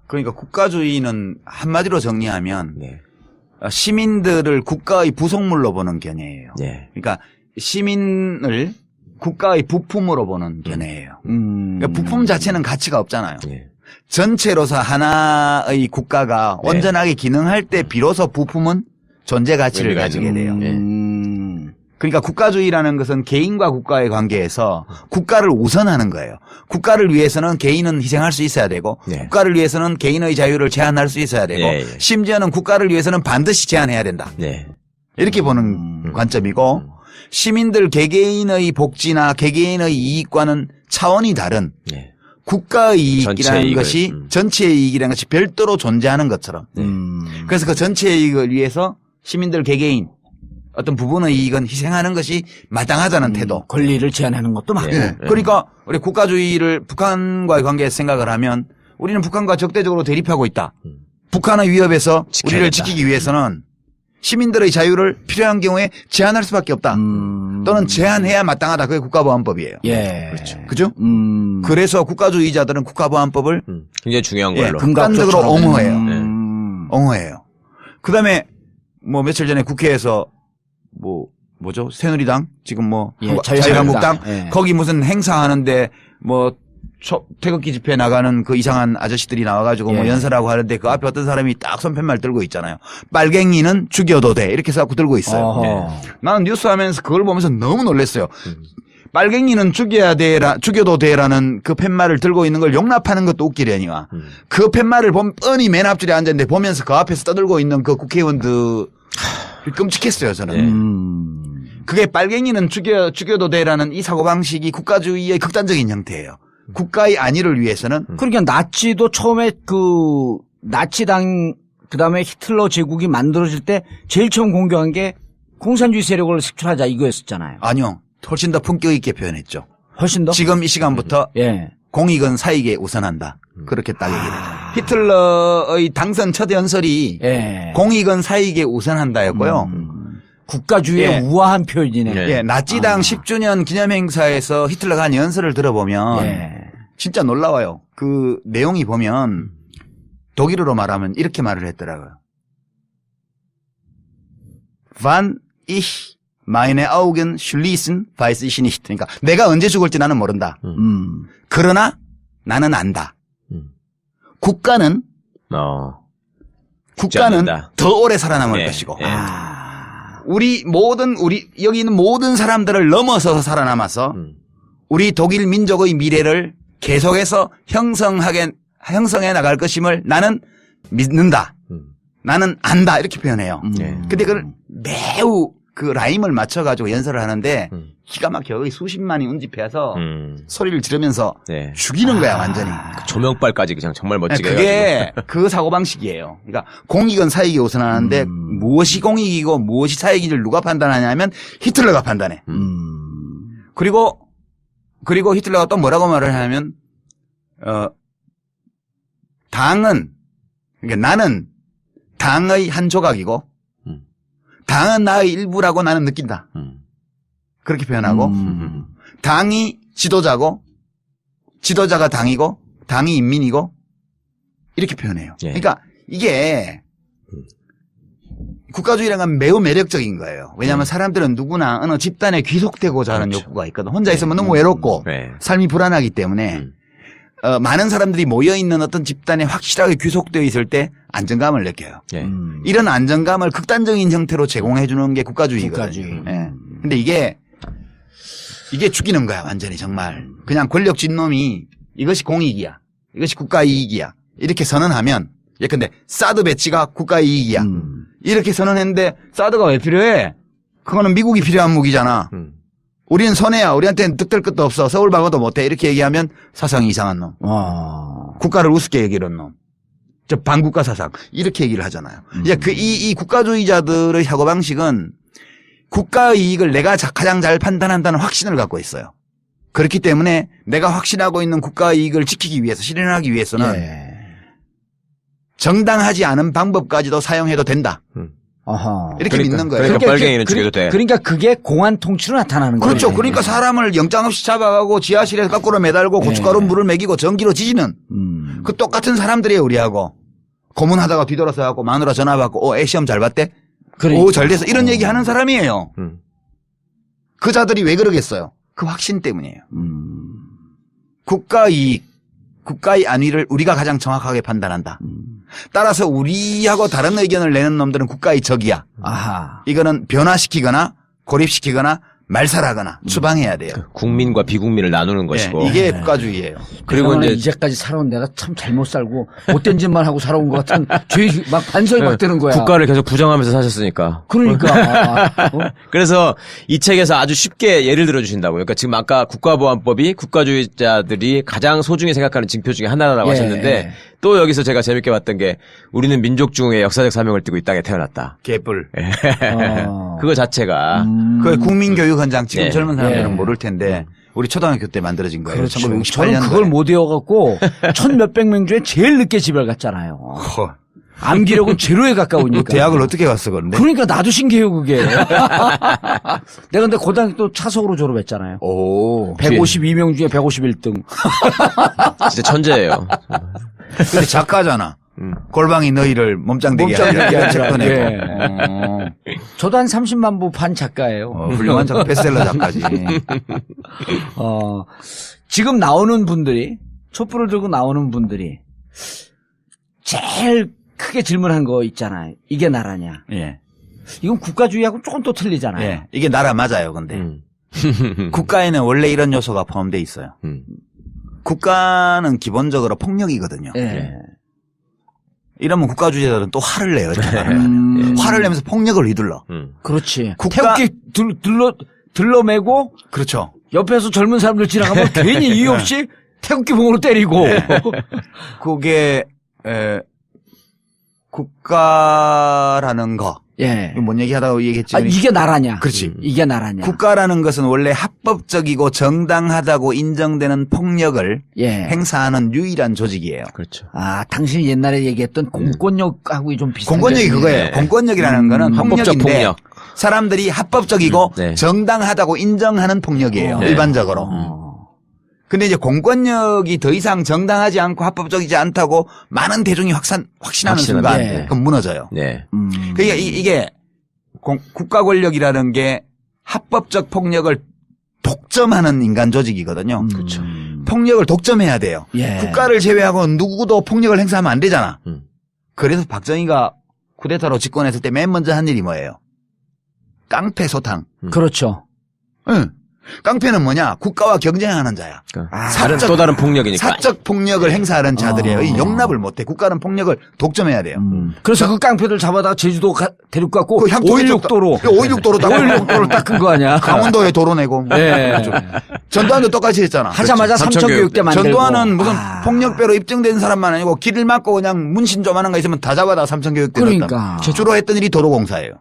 그러니까 국가주의는 한마디로 정리하면 네. 시민들을 국가의 부속물로 보는 견해예요. 네. 그러니까 시민을 국가의 부품으로 보는 견해예요. 그러니까 부품 자체는 가치가 없잖아요. 네. 전체로서 하나의 국가가 네. 온전하게 기능할 때 비로소 부품은 존재 가치를 가지게 돼요. 그러니까 국가주의라는 것은 개인과 국가의 관계에서 국가를 우선하는 거예요. 국가를 위해서는 개인은 희생할 수 있어야 되고 네. 국가를 위해서는 개인의 자유를 제한할 수 있어야 되고 예, 예. 심지어는 국가를 위해서는 반드시 제한해야 된다. 네. 이렇게 보는 관점이고 시민들 개개인의 복지나 개개인의 이익과는 차원이 다른 네. 국가의 이익이라는 전체 것이 이익을, 전체의 이익이라는 것이 별도로 존재하는 것처럼 그래서 그 전체의 이익을 위해서 시민들 개개인 어떤 부분의 이익은 희생하는 것이 마땅하다는 태도. 권리를 제한하는 것도 맞고. 네. 그러니까 우리 국가주의를 북한과의 관계에서 생각을 하면 우리는 북한과 적대적으로 대립하고 있다. 북한의 위협에서 지켜야겠다. 우리를 지키기 위해서는 시민들의 자유를 필요한 경우에 제한할 수밖에 없다. 또는 제한해야 마땅하다. 그게 국가보안법이에요. 예. 그렇죠. 그죠? 그래서 국가주의자들은 국가보안법을 굉장히 중요한 예, 걸로. 극단적으로 옹호해요. 음. 옹호해요. 그 다음에 뭐 며칠 전에 국회에서 뭐죠? 새누리당? 지금 뭐 예, 자유한국당? 예. 거기 무슨 행사하는데 뭐 태극기 집회 나가는 그 이상한 아저씨들이 나와가지고 뭐 예. 연설하고 하는데 그 앞에 어떤 사람이 딱 손팻말 들고 있잖아요. 빨갱이는 죽여도 돼. 이렇게 해서 들고 있어요. 어허. 나는 뉴스 하면서 그걸 보면서 너무 놀랐어요. 빨갱이는 죽여도 돼라는 그 팻말을 들고 있는 걸 용납하는 것도 웃기려니와 그 팻말을 보면 뻔히 맨 앞줄에 앉았는데 보면서 그 앞에서 떠들고 있는 그 국회의원들 끔찍했어요, 저는. 그게 빨갱이는 죽여도 돼라는 이 사고방식이 국가주의의 극단적인 형태예요. 국가의 안위를 위해서는 그러니까 나치도 처음에 그 나치당 그다음에 히틀러 제국이 만들어질 때 제일 처음 공격한 게 공산주의 세력을 색출하자 이거였었잖아요. 아니요. 훨씬 더 품격 있게 표현했죠. 훨씬 더? 지금 이 시간부터 예. 공익은 사익에 우선한다. 그렇게 딱 얘기를 해요. 히틀러의 당선 첫 연설이 예. 공익은 사익에 우선한다였고요. 국가주의의 예. 우아한 표현이네. 예. 예, 나치당 10주년 기념행사에서 히틀러가 한 연설을 들어보면 예. 진짜 놀라워요. 그 내용이 보면 독일어로 말하면 이렇게 말을 했더라고요. Wann ich meine Augen schließen, weiß ich nicht. 그러니까 내가 언제 죽을지 나는 모른다. 그러나 나는 안다. 국가는 않는다. 더 오래 살아남을 예. 것이고 예. 우리 여기 있는 모든 사람들을 넘어서서 살아남아서 우리 독일 민족의 미래를 계속해서 형성해 나갈 것임을 나는 믿는다. 나는 안다. 이렇게 표현해요. 근데 그걸 매우 그 라임을 맞춰가지고 연설을 하는데 기가 막혀. 거의 수십만이 운집해서 소리를 지르면서 네. 죽이는 거야, 완전히. 조명빨까지 그냥 정말 멋지게 그게 그 사고방식이에요. 그러니까 공익은 사익이 우선하는데 무엇이 공익이고 무엇이 사익인지를 누가 판단하냐면 히틀러가 판단해. 그리고 히틀러가 또 뭐라고 말을 하냐면 당은 그러니까 나는 당의 한 조각이고 당은 나의 일부라고 나는 느낀다. 그렇게 표현하고 당이 지도자고 지도자가 당이고 당이 인민이고 이렇게 표현해요. 예. 그러니까 이게 국가주의라는 건 매우 매력적인 거예요. 왜냐하면 사람들은 누구나 어느 집단에 귀속되고자 하는 그렇죠. 욕구가 있거든. 혼자 있으면 너무 외롭고 네. 삶이 불안하기 때문에 많은 사람들이 모여있는 어떤 집단에 확실하게 귀속되어 있을 때 안정감을 느껴요. 예. 이런 안정감을 극단적인 형태로 제공해 주는 게 국가주의거든요. 국가주의. 예. 근데 이게 죽이는 거야, 완전히 정말. 그냥 권력 쥔놈이 이것이 공익이야. 이것이 국가의 이익이야. 이렇게 선언하면 예컨대 사드 배치가 국가의 이익이야. 이렇게 선언했는데 사드가 왜 필요해? 그거는 미국이 필요한 무기잖아. 우리는 손해야. 우리한테는 득될 것도 없어. 서울 방어도 못해. 이렇게 얘기하면 사상이 이상한 놈. 국가를 우습게 얘기하는 놈. 저 반국가 사상. 이렇게 얘기를 하잖아요. 이제 이 국가주의자들의 사고방식은 국가의 이익을 내가 가장 잘 판단한다는 확신을 갖고 있어요. 그렇기 때문에 내가 확신하고 있는 국가의 이익을 지키기 위해서 실현하기 위해서는 정당하지 않은 방법까지도 사용해도 된다. 이렇게 믿는 거예요. 그러니까 빨갱이는 죽여도 돼. 그러니까 그게 공안 통치로 나타나는 거예요. 그렇죠. 그러니까 사람을 영장 없이 잡아가고 지하실에서 거꾸로 매달고 고춧가루 물을 먹이고 전기로 지지는 그 똑같은 사람들이에요, 우리하고. 고문하다가 뒤돌아서 갖고 마누라 전화 받고, 애 시험 잘 봤대? 그러니까. 오, 잘 됐어. 이런 얘기 하는 사람이에요. 그 자들이 왜 그러겠어요? 그 확신 때문이에요. 국가 이익, 국가의 안위를 우리가 가장 정확하게 판단한다. 따라서 우리하고 다른 의견을 내는 놈들은 국가의 적이야. 아하. 이거는 변화시키거나 고립시키거나 말살하거나 추방해야 돼요. 국민과 비국민을 나누는 것이고. 네, 이게 국가주의예요. 그리고 그리고 이제 이제까지 살아온 내가 참 잘못 살고 못된 짓만 하고 살아온 것 같은 죄 막 반성이 막 드는 거야. 국가를 계속 부정하면서 사셨으니까. 그러니까. 그래서 이 책에서 아주 쉽게 예를 들어 주신다고요. 그러니까 지금 아까 국가보안법이 국가주의자들이 가장 소중히 생각하는 징표 중에 하나라고 예. 하셨는데 또 여기서 제가 재밌게 봤던 게 우리는 민족 중에 역사적 사명을 띠고 이 땅에 태어났다. 개뿔. 그거 자체가 그 국민교육헌장 지금 네. 젊은 사람들은 예. 모를 텐데 우리 초등학교 때 만들어진 거예요. 그렇죠. 1968년도에. 저는 그걸 못 외워갖고 1,몇백 명 중에 제일 늦게 집을 갔잖아요. 암기력은 제로에 가까우니까. 대학을 어떻게 갔어, 그런데? 그러니까 나도 신기해요, 그게. 내가 근데 고등학교 또 차석으로 졸업했잖아요. 오. 152명 중에 151등. 진짜 천재예요. 근데 작가잖아. 골방이 너희를 몸짱되게 몸짱되게 하는 하더라. 책도 내고. 예. 저도 한 30만 부 판 작가예요. 훌륭한 작가, 베스트셀러 작가지. 지금 나오는 분들이, 촛불을 들고 나오는 분들이, 제일 크게 질문한 거 있잖아요. 이게 나라냐. 예. 이건 국가주의하고 조금 또 틀리잖아요. 예. 이게 나라 맞아요, 근데. 국가에는 원래 이런 요소가 포함되어 있어요. 국가는 기본적으로 폭력이거든요. 예. 이러면 국가주의자들은 또 화를 내요. 음. 화를 내면서 폭력을 휘둘러. 그렇지. 국가- 태극기 들러매고 그렇죠. 옆에서 젊은 사람들 지나가면 괜히 이유 없이 태극기 봉으로 때리고. 그게 국가라는 거. 예. 이거 뭔 얘기하다가 얘기했지. 아, 이게 나라냐. 그렇지. 이게 나라냐. 국가라는 것은 원래 합법적이고 정당하다고 인정되는 폭력을 예. 행사하는 유일한 조직이에요. 그렇죠. 아, 당신이 옛날에 얘기했던 공권력하고 좀 비슷한. 공권력이 거지. 그거예요. 네. 공권력이라는 거는 합법적 폭력인데 폭력. 사람들이 합법적이고 네. 정당하다고 인정하는 폭력이에요. 네. 일반적으로. 근데 이제 공권력이 더 이상 정당하지 않고 합법적이지 않다고 많은 대중이 확신하는 확신하면, 순간 네. 그럼 무너져요. 네. 그러니까 이게 국가 권력이라는 게 합법적 폭력을 독점하는 인간 조직이거든요. 그렇죠. 폭력을 독점해야 돼요. 예. 국가를 제외하고 누구도 폭력을 행사하면 안 되잖아. 음. 그래서 박정희가 쿠데타로 집권했을 때 맨 먼저 한 일이 뭐예요? 깡패 소탕. 그렇죠. 응. 깡패는 뭐냐? 국가와 경쟁하는 자야. 그러니까 사적- 또 다른 폭력이니까. 사적 폭력을 행사하는 자들이에요. 이 용납을 못해. 국가는 폭력을 독점해야 돼요. 그래서 그 깡패들 잡아다가 제주도 데리고 갔고 그 향토 516도로. 516도로 딱 516도로 닦은 거 아니야. 강원도에 도로 내고. 예. 전두환도 똑같이 했잖아. 하자마자 삼천교육대 만들고. 전두환은 무슨 아. 폭력배로 입증된 사람만 아니고 길을 막고 그냥 문신 조만한 거 있으면 다 잡아다 삼천교육대 그러니까. 넣었다. 주로 했던 일이 도로공사예요.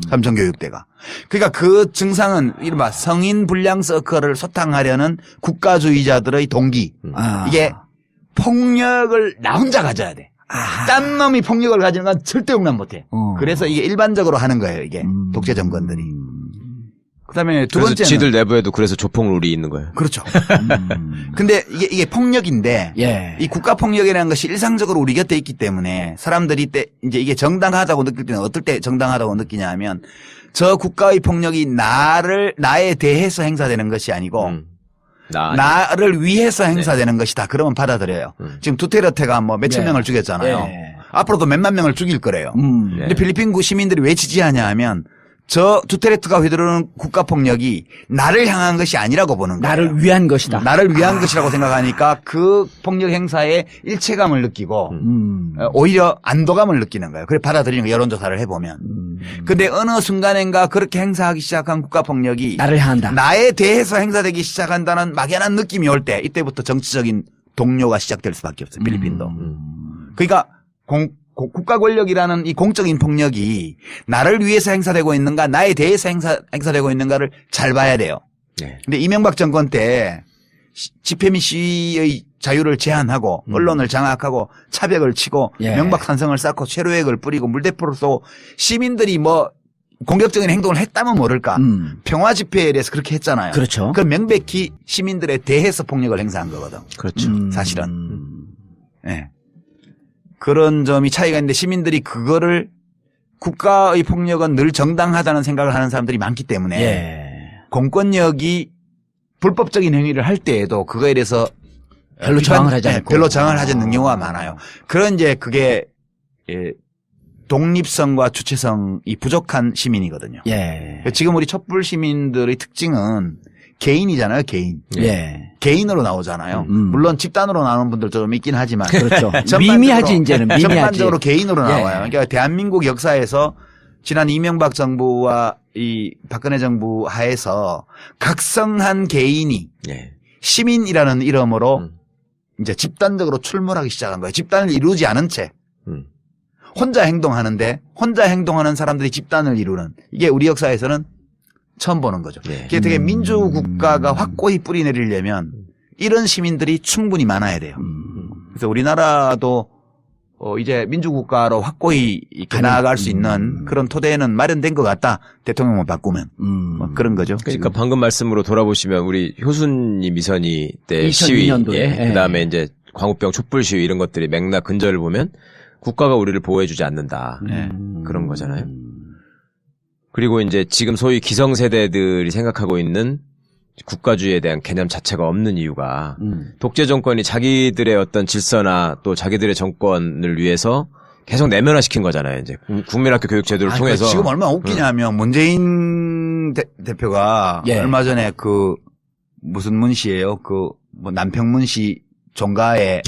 삼천교육대가. 그러니까 그 증상은 이른바 성인 불량 서클을 소탕하려는 국가주의자들의 동기. 아. 이게 폭력을 나 혼자 가져야 돼. 딴 놈이 폭력을 가지는 건 절대 용납 못해. 그래서 이게 일반적으로 하는 거예요. 이게 독재 정권들이. 그다음에 두 그래서 번째는 지들 내부에도 그래서 조폭 룰이 있는 거예요. 그렇죠. 근데 이게 폭력인데 예. 이 국가 폭력이라는 것이 일상적으로 우리 곁에 있기 때문에 사람들이 때 이제 이게 정당하다고 느낄 때는 어떨 때 정당하다고 느끼냐 하면 저 국가의 폭력이 나에 대해서 행사되는 것이 아니고 나를 위해서 행사되는 것이다. 그러면 받아들여요. 지금 두테르테가 뭐 몇천 네. 명을 죽였잖아요. 예. 앞으로도 몇만 명을 죽일 거래요. 근데 필리핀 시민들이 왜 지지하냐 하면 저 두테르테가 휘두르는 국가 폭력이 나를 향한 것이 아니라고 보는 거예요. 나를 위한 것이다. 나를 위한 것이라고 생각하니까 그 폭력 행사에 일체감을 느끼고 오히려 안도감을 느끼는 거예요. 그래 받아들이는 거 여론조사를 해보면. 근데 어느 순간인가 그렇게 행사하기 시작한 국가 폭력이 나를 향한다. 나에 대해서 행사되기 시작한다는 막연한 느낌이 올 때 이때부터 정치적인 동요가 시작될 수밖에 없어요. 필리핀도. 그러니까 국가 권력이라는 이 공적인 폭력이 나를 위해서 행사되고 있는가 나에 대해서 행사되고 있는가를 잘 봐야 돼요. 네. 근데 이명박 정권 때 집회 및 시위의 자유를 제한하고 언론을 장악하고 차벽을 치고 예. 명박산성을 쌓고 체류액을 뿌리고 물대포를 쏘고 시민들이 뭐 공격적인 행동을 했다면 모를까. 평화 집회에 대해서 그렇게 했잖아요. 그렇죠. 그건 명백히 시민들에 대해서 폭력을 행사한 거거든. 그렇죠. 사실은. 예. 그런 점이 차이가 있는데 시민들이 그거를 국가의 폭력은 늘 정당하다는 생각을 하는 사람들이 많기 때문에 예. 공권력이 불법적인 행위를 할 때에도 그거에 대해서 별로 저항을 하지 않고. 별로 저항을 하지 않는 경우가 많아요. 그런 이제 그게 독립성과 주체성이 부족한 시민이거든요. 예. 지금 우리 촛불 시민들의 특징은 개인이잖아요, 개인. 예. 개인으로 나오잖아요. 물론 집단으로 나오는 분들도 좀 있긴 하지만. 그렇죠. 전반적으로- 미미하지, 이제는. 미미하지. 전반적으로 개인으로 예. 나와요. 그러니까 대한민국 역사에서 지난 이명박 정부와 이 박근혜 정부 하에서 각성한 개인이 예. 시민이라는 이름으로 음. 이제 집단적으로 출몰하기 시작한 거예요. 집단을 이루지 않은 채. 음. 혼자 행동하는데 혼자 행동하는 사람들이 집단을 이루는 이게 우리 역사에서는 처음 보는 거죠. 예. 이게 되게 민주국가가 확고히 뿌리 내리려면 이런 시민들이 충분히 많아야 돼요. 그래서 우리나라도 이제 민주국가로 확고히 이렇게 나아갈 수 있는 그런 토대는 마련된 것 같다. 대통령만 바꾸면 뭐 그런 거죠. 그러니까 방금 말씀으로 돌아보시면 우리 효순이 미선이 때 2002 시위, 년도에. 예. 그다음에 이제 광우병 촛불 시위 이런 것들이 맥락 근저를 보면 국가가 우리를 보호해주지 않는다. 네. 그런 거잖아요. 그리고 이제 지금 소위 기성세대들이 생각하고 있는 국가주의에 대한 개념 자체가 없는 이유가 독재 정권이 자기들의 어떤 질서나 또 자기들의 정권을 위해서 계속 내면화시킨 거잖아요. 이제 국민학교 교육 제도를 아니, 통해서 지금 얼마나 웃기냐면 문재인 대표가 예. 얼마 전에 그 무슨 문시예요? 그 뭐 남평문시 종가에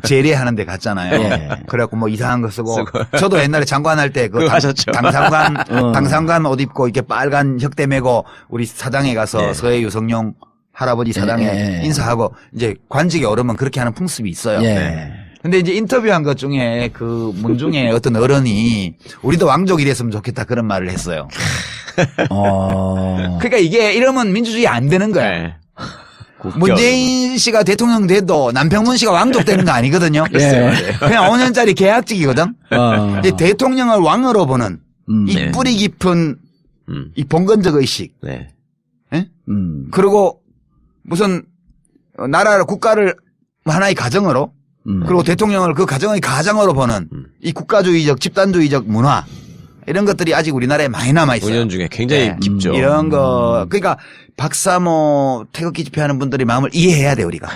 제례하는 데 갔잖아요. 예. 그래갖고 뭐 이상한 거 쓰고 저도 옛날에 장관할 때 그 그거 하셨죠. 당상관 옷 입고 이렇게 빨간 혁대 메고 우리 사당에 가서 예. 서해 유성룡 할아버지 사당에 예. 인사하고 이제 관직에 오르면 그렇게 하는 풍습이 있어요. 네. 예. 근데 이제 인터뷰한 것 중에 그 문중에 어떤 어른이 우리도 왕족이 됐으면 좋겠다 그런 말을 했어요. 그러니까 이게 이러면 민주주의 안 되는 거야. 네. 문재인 씨가 대통령 돼도 남평문 씨가 왕족 되는 거 아니거든요. 예. 그냥 5년짜리 계약직이거든. 이 대통령을 왕으로 보는 이 네. 뿌리 깊은 이 봉건적 의식. 네. 예? 그리고 무슨 나라를 국가를 하나의 가정으로 그리고 대통령을 그 가정의 가장으로 보는 이 국가주의적 집단주의적 문화 이런 것들이 아직 우리나라에 많이 남아 있어요. 은연 중에 굉장히 네. 깊죠. 이런 거 그러니까 박사모 태극기 집회하는 분들의 마음을 이해해야 돼 우리가.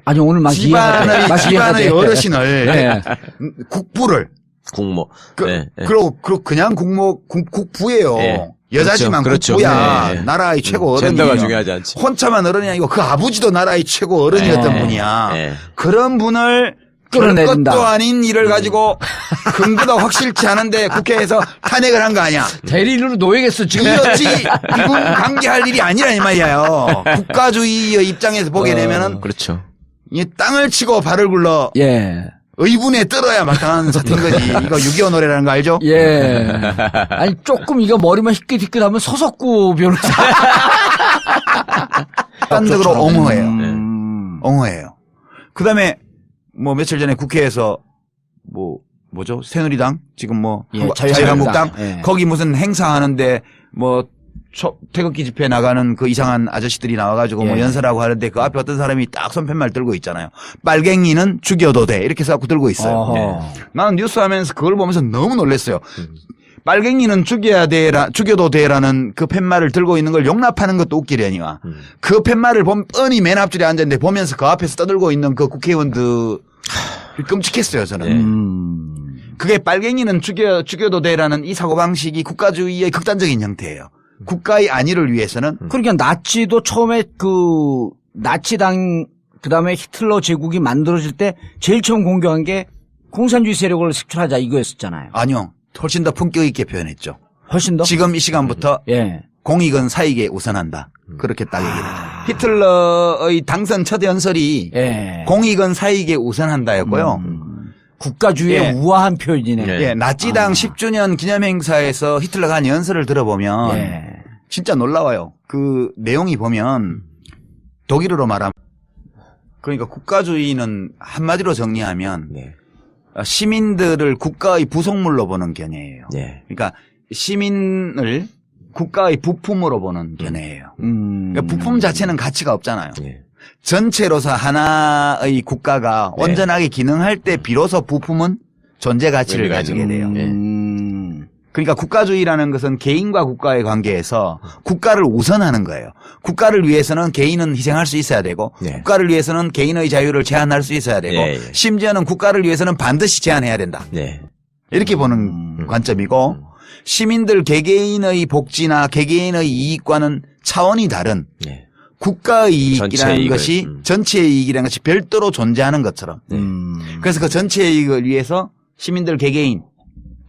아니 오늘 막 집안의 어르신을 네. 국부를 국모. 네. 네. 그리고 그냥 국부예요. 네. 여자지만 그렇죠. 국부야. 네. 나라의 최고 어른이에요. 젠더가 중요하지 않지. 혼자만 어른이 아니고 그 아버지도 나라의 최고 어른이었던 네. 분이야. 네. 그런 분을 끌어내린다. 별것도 아닌 일을 가지고 근거도 확실치 않은데 국회에서 탄핵을 한 거 아니야. 대리인으로 놓이겠어 지금. 이렇지 이분 관계할 일이 아니라 이 말이에요. 국가주의의 입장에서 보게 되면은 그렇죠. 이 땅을 치고 발을 굴러 예. 의분에 떨어야 마땅한 사태인 거지. 이거 6.25 노래라는 거 알죠? 예. 아니 조금 이거 머리만 희끗희끗하면 서석구 변호사. 극단적으로 옹호해요. 네. 옹호해요. 그다음에 뭐 며칠 전에 국회에서 뭐죠? 새누리당 지금 뭐 예, 자유한국당 예. 거기 무슨 행사하는데 뭐 태극기 집회 나가는 그 이상한 아저씨들이 나와가지고 뭐 예. 연설하고 하는데 그 앞에 어떤 사람이 딱 손팻말 들고 있잖아요. 빨갱이는 죽여도 돼 이렇게 해서 들고 있어요. 어허. 나는 뉴스 하면서 그걸 보면서 너무 놀랐어요. 빨갱이는 죽여도 돼라는 그 팻말을 들고 있는 걸 용납하는 것도 웃기려니와 그 팻말을 보면 뻔히 맨 앞줄에 앉았는데 보면서 그 앞에서 떠들고 있는 그 국회의원들 끔찍했어요 저는. 그게 빨갱이는 죽여도 돼라는 이 사고방식이 국가주의의 극단적인 형태예요. 국가의 안위를 위해서는 그러니까 나치도 처음에 그 나치당 그다음에 히틀러 제국이 만들어질 때 제일 처음 공격한 게 공산주의 세력을 색출하자 이거였었잖아요. 아니요. 훨씬 더 품격 있게 표현했죠. 훨씬 더? 지금 이 시간부터 예. 공익은 사익에 우선한다. 그렇게 딱 얘기를 해요. 히틀러의 당선 첫 연설이 예. 공익은 사익에 우선한다였고요. 국가주의의 예. 우아한 표현이네. 네. 예, 나치당 10주년 기념행사에서 히틀러가 한 연설을 들어보면 예. 진짜 놀라워요. 그 내용이 보면 독일어로 말하면 그러니까 국가주의는 한마디로 정리하면 네. 시민들을 국가의 부속물로 보는 견해예요. 네. 그러니까 시민을 국가의 부품으로 보는 견해예요. 그러니까 부품 자체는 가치가 없잖아요. 네. 전체로서 하나의 국가가 네. 온전하게 기능할 때 비로소 부품은 존재 가치를 의미가 가지게 있죠. 돼요. 예. 그러니까 국가주의라는 것은 개인과 국가의 관계에서 국가를 우선하는 거예요. 국가를 위해서는 개인은 희생할 수 있어야 되고 네. 국가를 위해서는 개인의 자유를 제한할 수 있어야 되고 예, 예. 심지어는 국가를 위해서는 반드시 제한해야 된다. 네. 이렇게 보는 관점이고 시민들 개개인의 복지나 개개인의 이익과는 차원이 다른 네. 국가의 전체 이익이라는 이익을, 것이 전체의 이익이라는 것이 별도로 존재하는 것처럼 그래서 그 전체의 이익을 위해서 시민들 개개인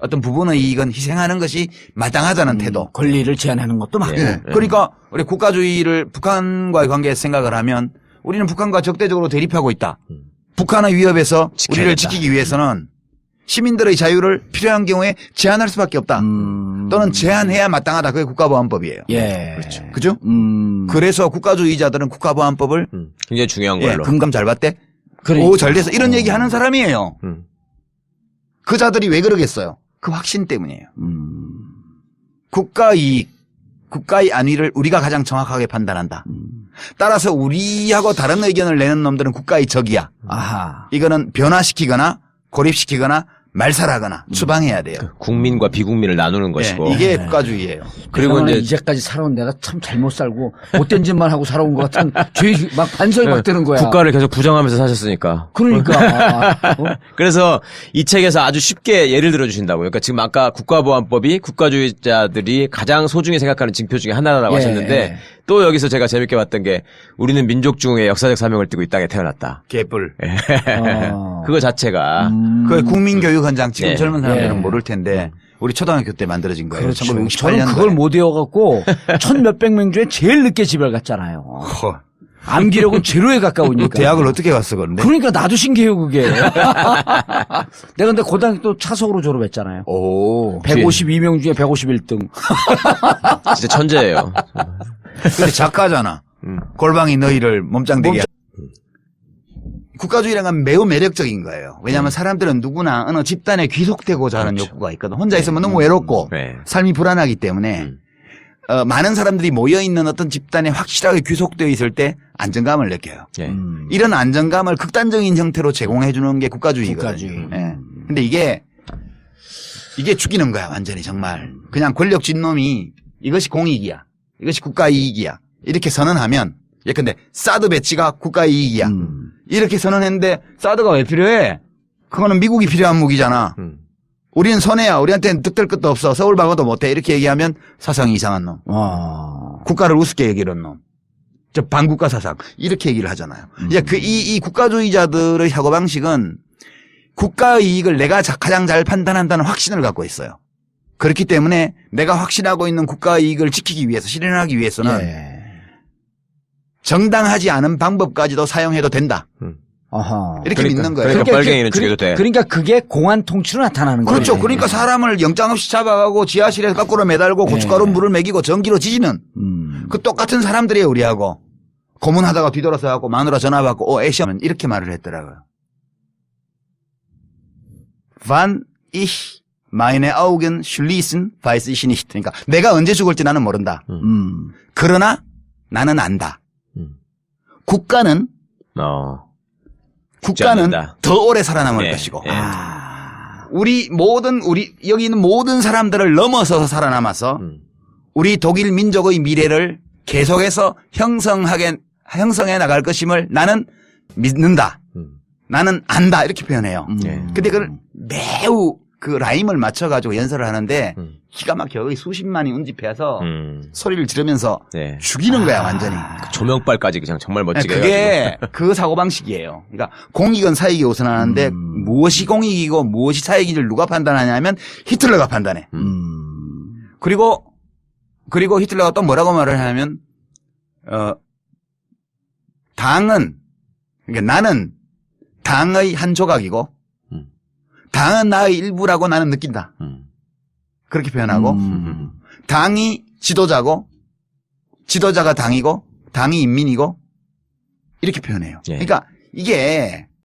어떤 부분의 이익은 희생하는 것이 마땅하다는 태도. 권리를 제한하는 것도 맞고. 예. 그러니까 우리 국가주의를 북한과의 관계에서 생각을 하면 우리는 북한과 적대적으로 대립하고 있다. 북한의 위협에서 지켜야 우리를 된다. 지키기 위해서는 시민들의 자유를 필요한 경우에 제한할 수밖에 없다. 또는 제한해야 마땅하다. 그게 국가보안법이에요. 예. 그렇죠. 그죠? 그래서 국가주의자들은 국가보안법을 굉장히 중요한 예, 걸로. 금감 잘 봤대? 그러니까. 오, 잘 돼서 이런 얘기 하는 사람이에요. 음. 그 자들이 왜 그러겠어요? 그 확신 때문이에요. 국가 이익, 국가의 안위를 우리가 가장 정확하게 판단한다. 따라서 우리하고 다른 의견을 내는 놈들은 국가의 적이야. 아하. 이거는 변화시키거나 고립시키거나 말살하거나 추방해야 돼요. 국민과 비국민을 나누는 것이고. 예, 이게 국가주의예요. 그리고 그리고 이제 이제까지 살아온 내가 참 잘못 살고 못된 짓만 하고 살아온 것 같은 죄, 막 반성이 막 드는 거야. 국가를 계속 부정하면서 사셨으니까. 그러니까. 그래서 이 책에서 아주 쉽게 예를 들어 주신다고요. 그러니까 지금 아까 국가보안법이 국가주의자들이 가장 소중히 생각하는 징표 중에 하나라고 예, 하셨는데 예. 또 여기서 제가 재밌게 봤던 게 우리는 민족 중에 역사적 사명을 띠고 이 땅에 태어났다. 개뿔. 그거 자체가 그 국민교육 현장 지금 네. 젊은 사람들은 예. 모를 텐데 우리 초등학교 때 만들어진 거예요. 그렇죠. 1968년도에. 저는 그걸 못 외워갖고 1,몇백 명 중에 제일 늦게 집을 갔잖아요. 암기력은 제로에 가까우니까. 대학을 어떻게 갔어, 그런데? 그러니까 나도 신기해요, 그게. 내가 근데 고등학교 또 차석으로 졸업했잖아요. 오. 152명 중에 151등. 진짜 천재예요. 근데 작가잖아. 골방이 너희를 몸짱되게. 국가주의라는 건 매우 매력적인 거예요. 왜냐하면 사람들은 누구나 어느 집단에 귀속되고자 하는 욕구가 있거든. 혼자 있으면 너무 외롭고 네. 삶이 불안하기 때문에 많은 사람들이 모여있는 어떤 집단에 확실하게 귀속되어 있을 때 안정감을 느껴요. 예. 이런 안정감을 극단적인 형태로 제공해 주는 게 국가주의거든요. 국가주의. 예. 근데 이게 죽이는 거야, 완전히 정말. 그냥 권력 진놈이 이것이 공익이야. 이것이 국가 이익이야. 이렇게 선언하면 예컨대 사드 배치가 국가 이익이야. 이렇게 선언했는데 사드가 왜 필요해? 그거는 미국이 필요한 무기잖아. 우리는 손해야. 우리한테는 득될 것도 없어. 서울 방어도 못해. 이렇게 얘기하면 사상이 이상한 놈. 국가를 우습게 여기는 놈. 저 반국가 사상. 이렇게 얘기를 하잖아요. 이 국가주의자들의 사고방식은 국가의 이익을 내가 가장 잘 판단한다는 확신을 갖고 있어요. 그렇기 때문에 내가 확신하고 있는 국가의 이익을 지키기 위해서, 실현하기 위해서는 예. 정당하지 않은 방법까지도 사용해도 된다. 아하. 이렇게 믿는 거예요. 그러니까 빨갱이는 죽여도 돼. 그러니까 그게 공안 통치로 나타나는 거예요. 그렇죠. 그러니까 사람을 영장 없이 잡아가고 지하실에서 거꾸로 매달고 고춧가루 물을 먹이고 전기로 지지는 그 똑같은 사람들이에요, 우리하고. 고문하다가 뒤돌아서 갖고 마누라 전화 받고 애시하면 이렇게 말을 했더라고요. Wann ich meine Augen schließen, weiß ich nicht. 그러니까 내가 언제 죽을지 나는 모른다. 그러나 나는 안다. 국가는 않는다. 더 오래 살아남을 예, 것이고 예. 우리 여기 있는 모든 사람들을 넘어서서 살아남아서 우리 독일 민족의 미래를 계속해서 형성해 나갈 것임을 나는 믿는다. 나는 안다. 이렇게 표현해요. 근데 그걸 매우 그 라임을 맞춰가지고 연설을 하는데 기가 막혀. 거기 수십만이 운집해서 소리를 지르면서 네. 죽이는 거야, 완전히. 조명빨까지 그냥 정말 멋지게 그게 해가지고. 그 사고방식이에요. 그러니까 공익은 사익이 우선하는데 무엇이 공익이고 무엇이 사익인지를 누가 판단하냐면 히틀러가 판단해. 그리고 히틀러가 또 뭐라고 말을 하냐면 당은 그러니까 나는 당의 한 조각이고 당은 나의 일부라고 나는 느낀다. 그렇게 표현하고 당이 지도자고 지도자가 당이고 당이 인민이고 이렇게 표현해요. 예. 그러니까 이게